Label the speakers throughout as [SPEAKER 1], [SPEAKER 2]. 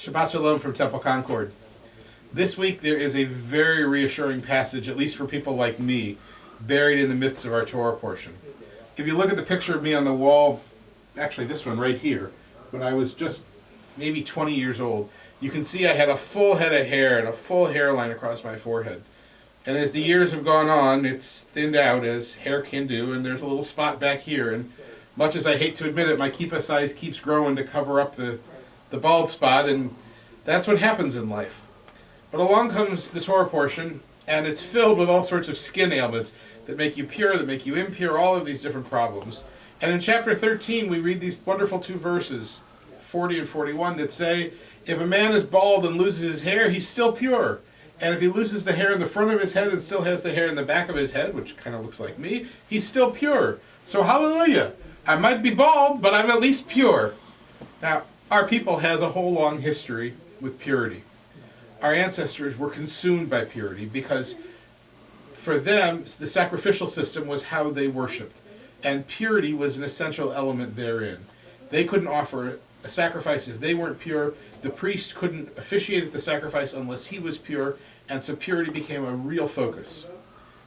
[SPEAKER 1] Shabbat Shalom from Temple Concord. This week there is a very reassuring passage, at least for people like me, buried in the midst of our Torah portion. If you look at the picture of me on the wall, actually this one right here, when I was just maybe 20 years old, you can see I had a full head of hair and a full hairline across my forehead. And as the years have gone on, it's thinned out as hair can do, and there's a little spot back here. And much as I hate to admit it, my kippah size keeps growing to cover up the bald spot, and that's what happens in life. But along comes the Torah portion, and it's filled with all sorts of skin ailments that make you pure, that make you impure, all of these different problems. And in chapter 13, we read these wonderful two verses, 40 and 41, that say, if a man is bald and loses his hair, he's still pure. And if he loses the hair in the front of his head and still has the hair in the back of his head, which kind of looks like me, he's still pure. So hallelujah. I might be bald, but I'm at least pure. Now, our people has a whole long history with purity. Our ancestors were consumed by purity because for them, the sacrificial system was how they worshipped. And purity was an essential element therein. They couldn't offer a sacrifice if they weren't pure. The priest couldn't officiate at the sacrifice unless he was pure, and so purity became a real focus.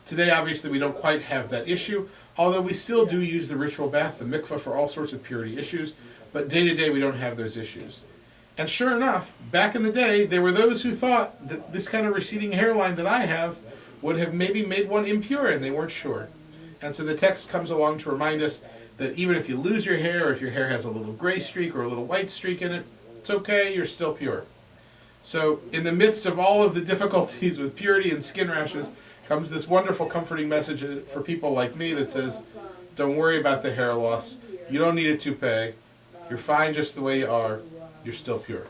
[SPEAKER 1] Today, obviously, we don't quite have that issue, although we still do use the ritual bath, the mikvah, for all sorts of purity issues, but day to day we don't have those issues. And sure enough, back in the day, there were those who thought that this kind of receding hairline that I have would have maybe made one impure, and they weren't sure. And so the text comes along to remind us that even if you lose your hair, or if your hair has a little gray streak or a little white streak in it, it's okay, you're still pure. So in the midst of all of the difficulties with purity and skin rashes, comes this wonderful comforting message for people like me that says, don't worry about the hair loss, you don't need a toupee, you're fine just the way you are, you're still pure.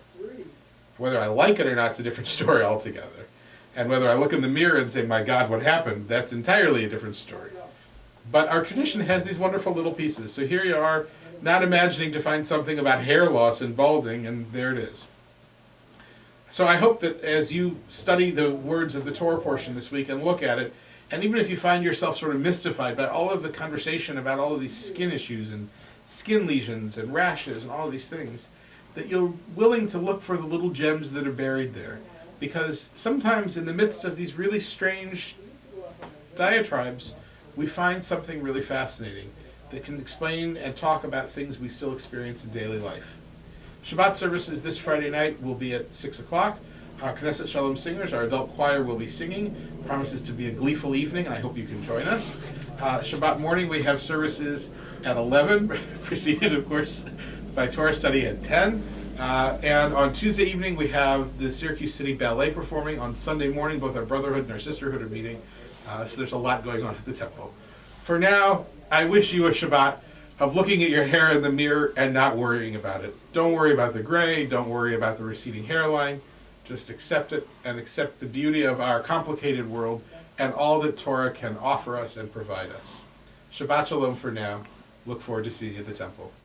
[SPEAKER 1] Whether I like it or not is a different story altogether. And whether I look in the mirror and say, my God, what happened, that's entirely a different story. But our tradition has these wonderful little pieces. So here you are, not imagining to find something about hair loss and balding, and there it is. So I hope that as you study the words of the Torah portion this week and look at it, and even if you find yourself sort of mystified by all of the conversation about all of these skin issues and skin lesions and rashes and all of these things, that you're willing to look for the little gems that are buried there. Because sometimes in the midst of these really strange diatribes, we find something really fascinating that can explain and talk about things we still experience in daily life. Shabbat services this Friday night will be at 6 o'clock. Our Knesset Shalom singers, our adult choir, will be singing. Promises to be a gleeful evening, and I hope you can join us. Shabbat morning we have services at 11, preceded, of course, by Torah study at 10. And on Tuesday evening we have the Syracuse City Ballet performing. On Sunday morning, both our brotherhood and our sisterhood are meeting. So there's a lot going on at the temple. For now, I wish you a Shabbat of looking at your hair in the mirror and not worrying about it. Don't worry about the gray, don't worry about the receding hairline. Just accept it and accept the beauty of our complicated world and all that Torah can offer us and provide us. Shabbat Shalom for now. Look forward to seeing you at the temple.